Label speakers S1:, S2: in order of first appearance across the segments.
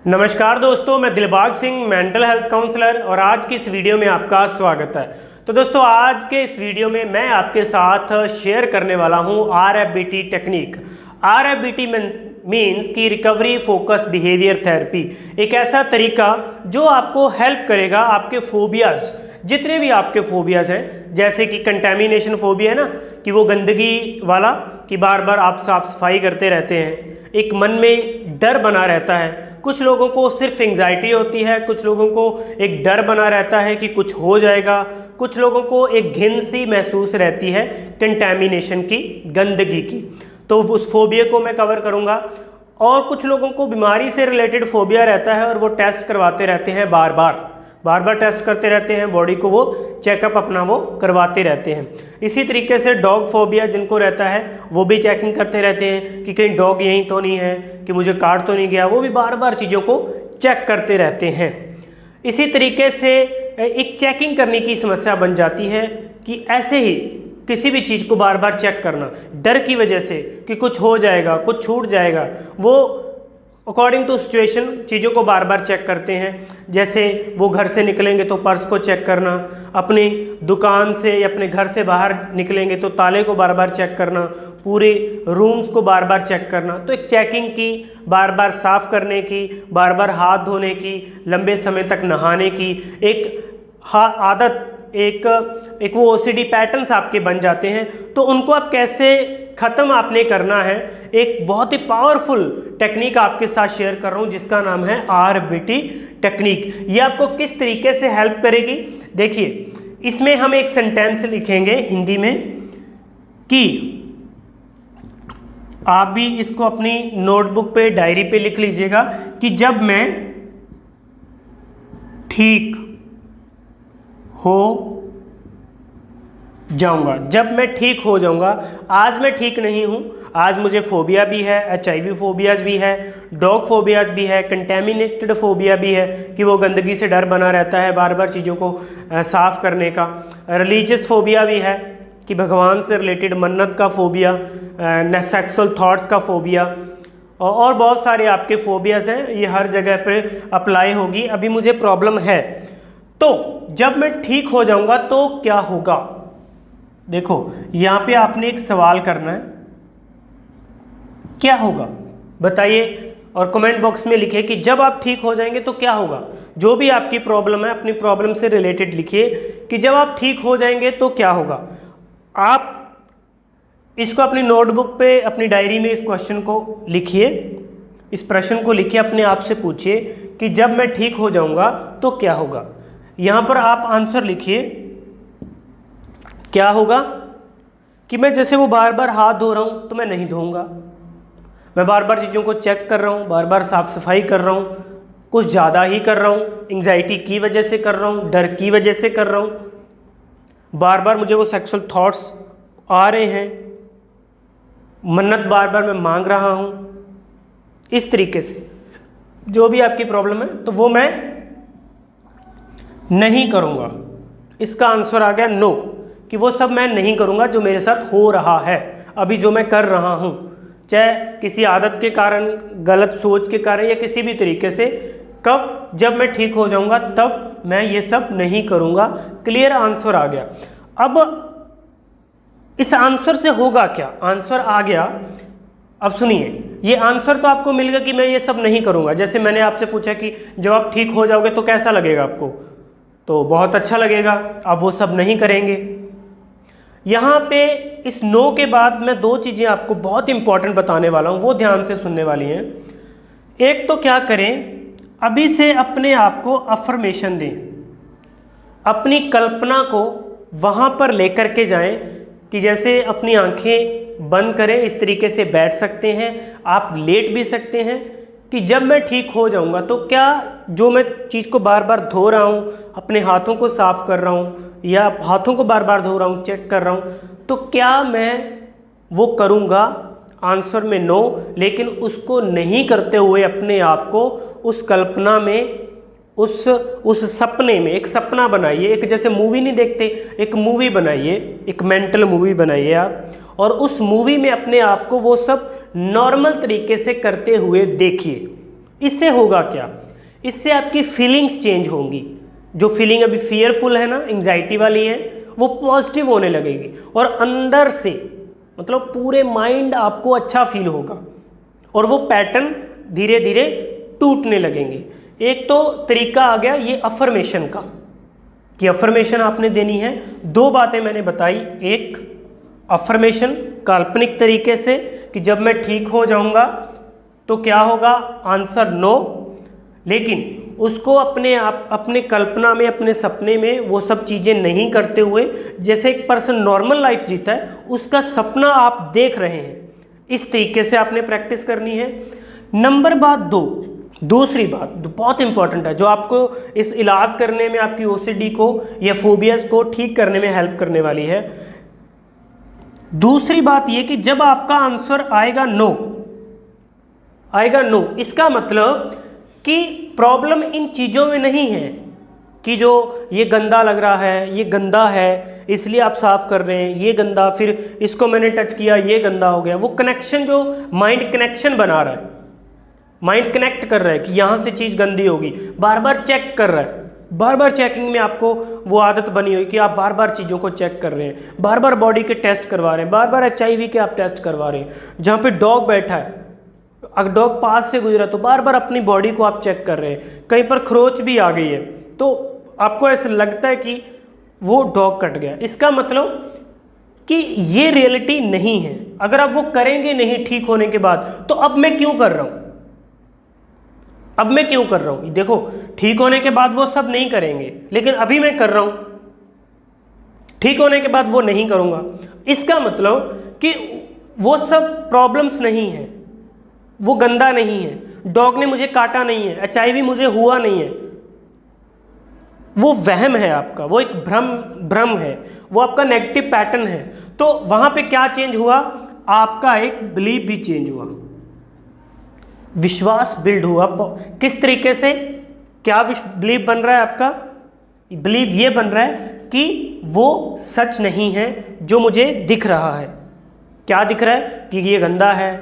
S1: नमस्कार दोस्तों, मैं Dilbag Singh mental health counsellor और आज की इस वीडियो में आपका स्वागत है। तो दोस्तों, आज के इस वीडियो में मैं आपके साथ शेयर करने वाला हूं RFBT टेक्निक। RFBT मीन्स की रिकवरी फोकस बिहेवियर थेरेपी, एक ऐसा तरीका जो आपको हेल्प करेगा आपके फोबियाज, जितने भी आपके फोबियाज हैं, जैसे कि कंटेमिनेशन फोबिया है ना, कि वो गंदगी वाला, कि बार बार आप साफ सफाई करते रहते हैं, एक मन में डर बना रहता है। कुछ लोगों को सिर्फ एंजाइटी होती है, कुछ लोगों को एक डर बना रहता है कि कुछ हो जाएगा, कुछ लोगों को एक घिन सी महसूस रहती है कंटेमिनेशन की, गंदगी की। तो उस फोबिया को मैं कवर करूंगा। और कुछ लोगों को बीमारी से रिलेटेड फोबिया रहता है और वो टेस्ट करवाते रहते हैं, बार बार टेस्ट करते रहते हैं, बॉडी को वो चेकअप अपना वो करवाते रहते हैं। इसी तरीके से डॉग फोबिया जिनको रहता है वो भी चेकिंग करते रहते हैं कि कहीं डॉग यहीं तो नहीं है, कि मुझे काट तो नहीं गया, वो भी बार बार चीज़ों को चेक करते रहते हैं। इसी तरीके से एक चेकिंग करने की समस्या बन जाती है कि ऐसे ही किसी भी चीज़ को बार बार चेक करना डर की वजह से कि कुछ हो जाएगा, कुछ छूट जाएगा, वो अकॉर्डिंग टू सिचुएशन चीज़ों को बार बार चेक करते हैं। जैसे वो घर से निकलेंगे तो पर्स को चेक करना, अपनी दुकान से या अपने घर से बाहर निकलेंगे तो ताले को बार बार चेक करना, पूरे रूम्स को बार बार चेक करना। तो एक चेकिंग की, बार बार साफ़ करने की, बार बार हाथ धोने की, लंबे समय तक नहाने की एक आदत, एक वो OCD पैटर्न्स आपके बन जाते हैं। तो उनको आप कैसे ख़त्म आपने करना है, एक बहुत ही पावरफुल टेक्निक आपके साथ शेयर कर रहा हूँ जिसका नाम है RFBT टेक्निक। ये आपको किस तरीके से हेल्प करेगी, देखिए इसमें हम एक सेंटेंस लिखेंगे हिंदी में कि आप भी इसको अपनी नोटबुक पे, डायरी पे लिख लीजिएगा कि जब मैं ठीक हो जाऊंगा, जब मैं ठीक हो जाऊंगा। आज मैं ठीक नहीं हूं, आज मुझे फोबिया भी है, HIV फोबियाज भी है, डॉग फोबियाज भी है, कंटेमिनेटेड फोबिया भी है कि वो गंदगी से डर बना रहता है, बार बार चीज़ों को साफ करने का। रिलीजियस फोबिया भी है कि भगवान से रिलेटेड मन्नत का फोबिया, सेक्सुअल थॉट्स का फोबिया, और बहुत सारे आपके फोबियाज हैं। ये हर जगह पर अप्लाई होगी। अभी मुझे प्रॉब्लम है, तो जब मैं ठीक हो जाऊंगा तो क्या होगा। देखो यहाँ पे आपने एक सवाल करना है, क्या होगा बताइए, और कमेंट बॉक्स में लिखिए कि जब आप ठीक हो जाएंगे तो क्या होगा। जो भी आपकी प्रॉब्लम है, अपनी प्रॉब्लम से रिलेटेड लिखिए कि जब आप ठीक हो जाएंगे तो क्या होगा। आप इसको अपनी नोटबुक पे, अपनी डायरी में इस क्वेश्चन को लिखिए, इस प्रश्न को लिखिए, अपने आप से पूछिए कि जब मैं ठीक हो जाऊंगा तो क्या होगा। यहाँ पर आप आंसर लिखिए, क्या होगा कि मैं जैसे वो बार बार हाथ धो रहा हूँ तो मैं नहीं धोऊंगा, मैं बार बार चीज़ों को चेक कर रहा हूँ, बार बार साफ सफाई कर रहा हूँ, कुछ ज़्यादा ही कर रहा हूँ, एंग्जाइटी की वजह से कर रहा हूँ, डर की वजह से कर रहा हूँ, बार बार मुझे वो सेक्सुअल थॉट्स आ रहे हैं, मन्नत बार बार मैं मांग रहा हूँ। इस तरीके से जो भी आपकी प्रॉब्लम है तो वो मैं नहीं करूँगा। इसका आंसर आ गया नो, कि वो सब मैं नहीं करूँगा जो मेरे साथ हो रहा है अभी, जो मैं कर रहा हूँ, चाहे किसी आदत के कारण, गलत सोच के कारण या किसी भी तरीके से। कब, जब मैं ठीक हो जाऊँगा तब मैं ये सब नहीं करूँगा। क्लियर आंसर आ गया। अब इस आंसर से होगा क्या, आंसर आ गया। अब सुनिए, ये आंसर तो आपको मिल गया कि मैं ये सब नहीं करूँगा। जैसे मैंने आपसे पूछा कि जब आप ठीक हो जाओगे तो कैसा लगेगा आपको, तो बहुत अच्छा लगेगा, आप वो सब नहीं करेंगे। यहाँ पे इस नो के बाद मैं दो चीज़ें आपको बहुत इंपॉर्टेंट बताने वाला हूँ, वो ध्यान से सुनने वाली हैं। एक तो क्या करें, अभी से अपने आप को अफर्मेशन दें, अपनी कल्पना को वहाँ पर लेकर के जाएं कि जैसे अपनी आंखें बंद करें, इस तरीके से बैठ सकते हैं, आप लेट भी सकते हैं कि जब मैं ठीक हो जाऊंगा तो क्या, जो मैं चीज़ को बार बार धो रहा हूँ, अपने हाथों को साफ कर रहा हूँ या हाथों को बार बार धो रहा हूँ, चेक कर रहा हूँ, तो क्या मैं वो करूँगा। आंसर में नो। लेकिन उसको नहीं करते हुए अपने आप को उस कल्पना में, उस सपने में, एक सपना बनाइए, एक जैसे मूवी नहीं देखते, एक मूवी बनाइए, एक मेंटल मूवी बनाइए आप, और उस मूवी में अपने आप को वो सब नॉर्मल तरीके से करते हुए देखिए। इससे होगा क्या, इससे आपकी फीलिंग्स चेंज होंगी। जो फीलिंग अभी फियरफुल है ना, एंजाइटी वाली है, वो पॉजिटिव होने लगेगी और अंदर से मतलब पूरे माइंड आपको अच्छा फील होगा और वो पैटर्न धीरे धीरे टूटने लगेंगे। एक तो तरीका आ गया ये अफर्मेशन का, कि अफर्मेशन आपने देनी है। दो बातें मैंने बताई, एक अफर्मेशन काल्पनिक तरीके से कि जब मैं ठीक हो जाऊंगा तो क्या होगा, आंसर नो, लेकिन उसको अपने आप अपने कल्पना में, अपने सपने में वो सब चीज़ें नहीं करते हुए, जैसे एक पर्सन नॉर्मल लाइफ जीता है उसका सपना आप देख रहे हैं, इस तरीके से आपने प्रैक्टिस करनी है। नंबर दूसरी बात बहुत इंपॉर्टेंट है, जो आपको इस इलाज करने में, आपकी ओसीडी को या फोबियाज को ठीक करने में हेल्प करने वाली है। दूसरी बात ये कि जब आपका आंसर आएगा नो, इसका मतलब कि प्रॉब्लम इन चीज़ों में नहीं है कि जो ये गंदा लग रहा है, ये गंदा है इसलिए आप साफ कर रहे हैं, ये गंदा, फिर इसको मैंने टच किया ये गंदा हो गया। वो कनेक्शन, जो माइंड कनेक्शन बना रहा है, माइंड कनेक्ट कर रहा है कि यहाँ से चीज़ गंदी होगी, बार बार चेक कर रहा है, बार बार चेकिंग में आपको वो आदत बनी हुई कि आप बार बार चीज़ों को चेक कर रहे हैं, बार बार बॉडी के टेस्ट करवा रहे हैं, बार बार HIV के आप टेस्ट करवा रहे हैं। जहाँ पे डॉग बैठा है, अगर डॉग पास से गुजरा तो बार बार अपनी बॉडी को आप चेक कर रहे हैं, कहीं पर खरोच भी आ गई है तो आपको ऐसा लगता है कि वो डॉग कट गया। इसका मतलब कि ये रियलिटी नहीं है। अगर आप वो करेंगे नहीं ठीक होने के बाद, तो अब मैं क्यों कर रहा हूँ, देखो ठीक होने के बाद वो सब नहीं करेंगे, लेकिन अभी मैं कर रहा हूँ, ठीक होने के बाद वो नहीं करूँगा। इसका मतलब कि वो सब प्रॉब्लम्स नहीं है, वो गंदा नहीं है, डॉग ने मुझे काटा नहीं है, HIV मुझे हुआ नहीं है, वो वहम है आपका, वो एक भ्रम है, वो आपका नेगेटिव पैटर्न है। तो वहां पे क्या चेंज हुआ, आपका एक बिलीफ भी चेंज हुआ, विश्वास बिल्ड हुआ। किस तरीके से, क्या बिलीफ बन रहा है आपका, बिलीफ ये बन रहा है कि वो सच नहीं है जो मुझे दिख रहा है। क्या दिख रहा है कि ये गंदा है,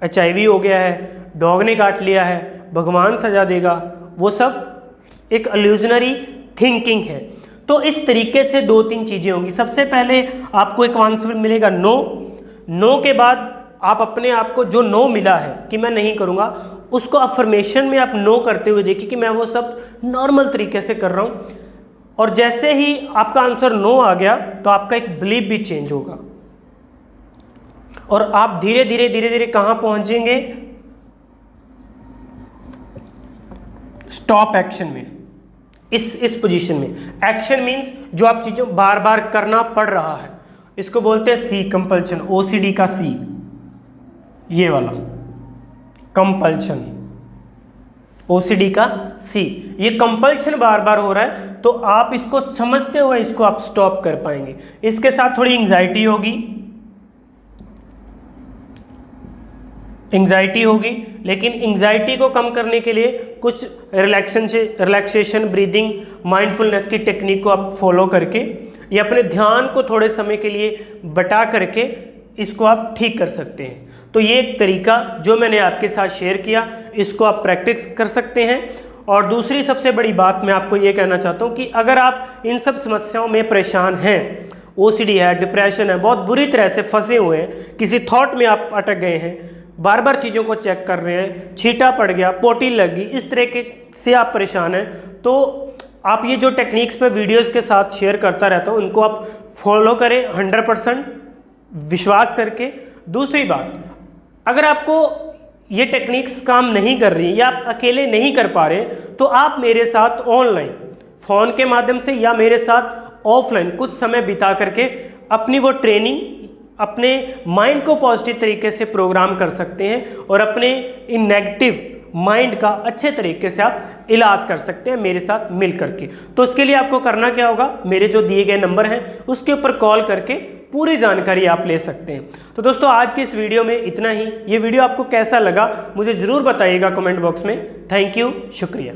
S1: HIV हो गया है, डॉग ने काट लिया है, भगवान सजा देगा, वो सब एक इल्यूजनरी थिंकिंग है। तो इस तरीके से 2-3 चीज़ें होंगी। सबसे पहले आपको एक आंसर मिलेगा नो के बाद आप अपने आप को जो नो मिला है कि मैं नहीं करूँगा, उसको अफर्मेशन में आप नो करते हुए देखिए कि मैं वो सब नॉर्मल तरीके से कर रहा हूँ। और जैसे ही आपका आंसर नो आ गया तो आपका एक बिलीफ भी चेंज होगा और आप धीरे धीरे कहाँ पहुँचेंगे, स्टॉप एक्शन में, इस पोजीशन में। एक्शन मीन्स जो आप चीज़ों बार बार करना पड़ रहा है, इसको बोलते हैं C, कंपल्शन, OCD का C, ये वाला कंपल्शन, OCD का C, ये कंपल्शन बार बार हो रहा है, तो आप इसको समझते हुए इसको आप स्टॉप कर पाएंगे। इसके साथ थोड़ी एंजाइटी होगी, लेकिन एंजाइटी को कम करने के लिए कुछ रिलैक्सेशन, ब्रीदिंग, माइंडफुलनेस की टेक्निक को आप फॉलो करके या अपने ध्यान को थोड़े समय के लिए बटा करके इसको आप ठीक कर सकते हैं। तो ये एक तरीका जो मैंने आपके साथ शेयर किया, इसको आप प्रैक्टिस कर सकते हैं। और दूसरी सबसे बड़ी बात मैं आपको ये कहना चाहता हूँ कि अगर आप इन सब समस्याओं में परेशान हैं, OCD है, डिप्रेशन है, बहुत बुरी तरह से फंसे हुए हैं, किसी थॉट में आप अटक गए हैं, बार बार चीज़ों को चेक कर रहे हैं, छींटा पड़ गया, पोटी लग गई, इस तरह के से आप परेशान हैं, तो आप ये जो टेक्निक्स पे वीडियोस के साथ शेयर करता रहता हूँ, उनको आप फॉलो करें 100% विश्वास करके। दूसरी बात, अगर आपको ये टेक्निक्स काम नहीं कर रही या आप अकेले नहीं कर पा रहे, तो आप मेरे साथ ऑनलाइन फ़ोन के माध्यम से या मेरे साथ ऑफलाइन कुछ समय बिता करके अपनी वो ट्रेनिंग, अपने माइंड को पॉजिटिव तरीके से प्रोग्राम कर सकते हैं और अपने इन नेगेटिव माइंड का अच्छे तरीके से आप इलाज कर सकते हैं मेरे साथ मिल करके। तो उसके लिए आपको करना क्या होगा, मेरे जो दिए गए नंबर हैं उसके ऊपर कॉल करके पूरी जानकारी आप ले सकते हैं। तो दोस्तों आज के इस वीडियो में इतना ही। ये वीडियो आपको कैसा लगा मुझे ज़रूर बताइएगा कमेंट बॉक्स में। थैंक यू, शुक्रिया।